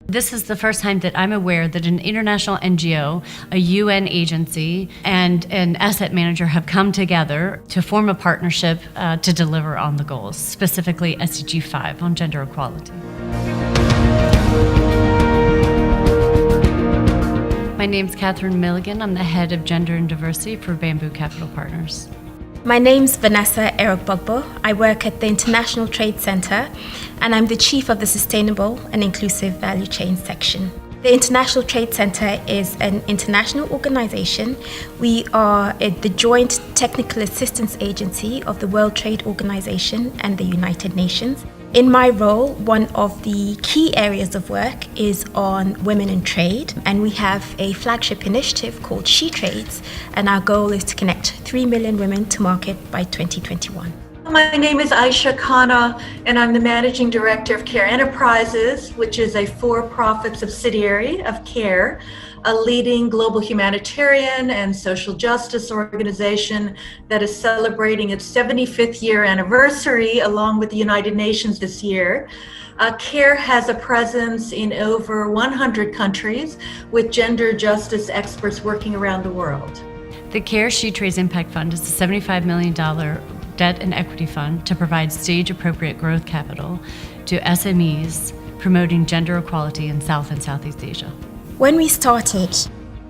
This is the first time that I'm aware that an international NGO, a UN agency, and an asset manager have come together to form a partnership to deliver on the goals, specifically SDG 5 on gender equality. My name's Katherine Milligan. I'm the head of Gender and Diversity for Bamboo Capital Partners. My name's Vanessa Erogbogbo. I work at the International Trade Center, and I'm the chief of the Sustainable and Inclusive Value Chain section. The International Trade Center is an international organization. We are the joint technical assistance agency of the World Trade Organization and the United Nations. In my role, one of the key areas of work is on women in trade, and we have a flagship initiative called SheTrades, and our goal is to connect 3 million women to market by 2021. My name is Ayesha Khanna, and I'm the Managing Director of CARE Enterprises, which is a for-profit subsidiary of CARE, a leading global humanitarian and social justice organization that is celebrating its 75th year anniversary along with the United Nations this year. CARE has a presence in over 100 countries with gender justice experts working around the world. The CARE SheTrades Impact Fund is a $75 million debt and equity fund to provide stage-appropriate growth capital to SMEs promoting gender equality in South and Southeast Asia. When we started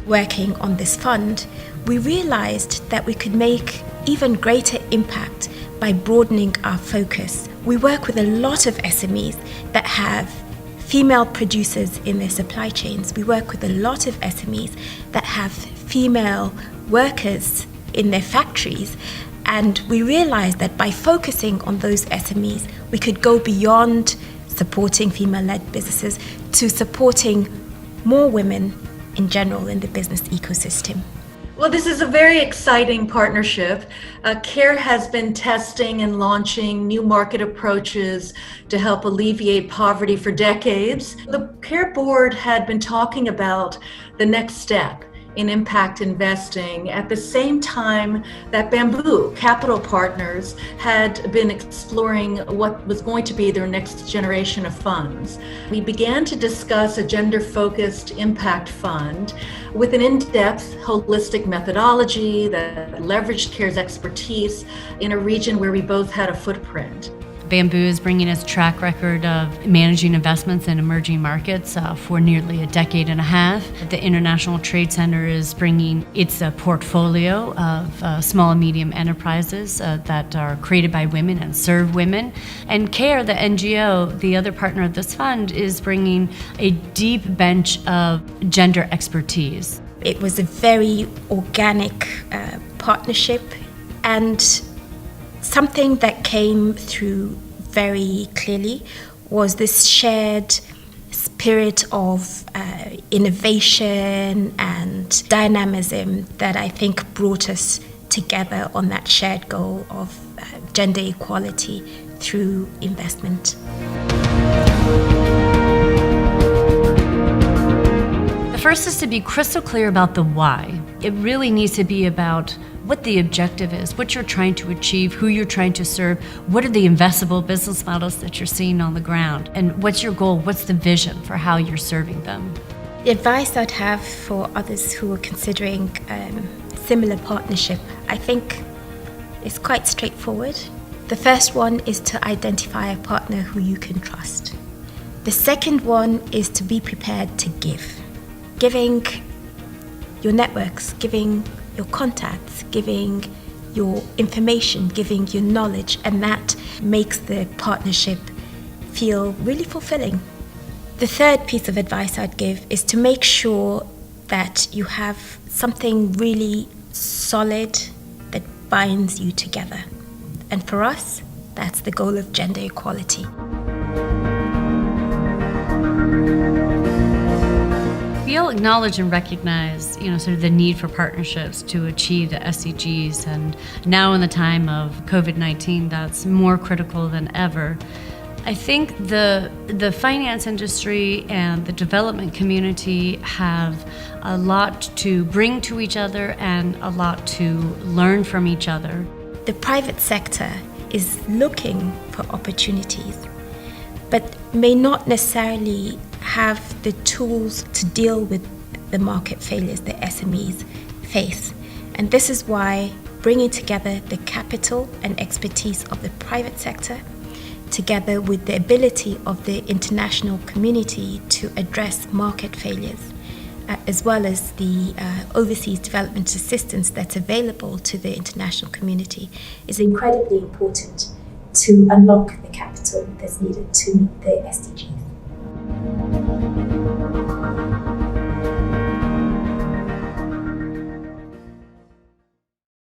working on this fund, we realized that we could make even greater impact by broadening our focus. We work with a lot of SMEs that have female producers in their supply chains. We work with a lot of SMEs that have female workers in their factories. And we realized that by focusing on those SMEs, we could go beyond supporting female-led businesses to supporting more women in general in the business ecosystem. Well, this is a very exciting partnership. CARE has been testing and launching new market approaches to help alleviate poverty for decades. The CARE board had been talking about the next step in impact investing at the same time that Bamboo Capital Partners had been exploring what was going to be their next generation of funds. We began to discuss a gender-focused impact fund with an in-depth, holistic methodology that leveraged CARE's expertise in a region where we both had a footprint. Bamboo is bringing its track record of managing investments in emerging markets for nearly a decade and a half. The International Trade Center is bringing its portfolio of small and medium enterprises that are created by women and serve women. And CARE, the NGO, the other partner of this fund, is bringing a deep bench of gender expertise. It was a very organic partnership, and something that came through very clearly was this shared spirit of innovation and dynamism that I think brought us together on that shared goal of gender equality through investment. The first is to be crystal clear about the why. It really needs to be about what the objective is, what you're trying to achieve, who you're trying to serve, what are the investable business models that you're seeing on the ground, and what's your goal, what's the vision for how you're serving them. The advice I'd have for others who are considering similar partnership, I think is quite straightforward. The first one is to identify a partner who you can trust. The second one is to be prepared to give. Giving your networks, giving your contacts, giving your information, giving your knowledge, and that makes the partnership feel really fulfilling. The third piece of advice I'd give is to make sure that you have something really solid that binds you together. And for us, that's the goal of gender equality. We all acknowledge and recognize, sort of the need for partnerships to achieve the SDGs, and now in the time of COVID-19, that's more critical than ever. I think the finance industry and the development community have a lot to bring to each other and a lot to learn from each other. The private sector is looking for opportunities, but may not necessarily have the tools to deal with the market failures that SMEs face. And this is why bringing together the capital and expertise of the private sector, together with the ability of the international community to address market failures, as well as the overseas development assistance that's available to the international community, is incredibly important to unlock the capital that's needed to meet the SDGs.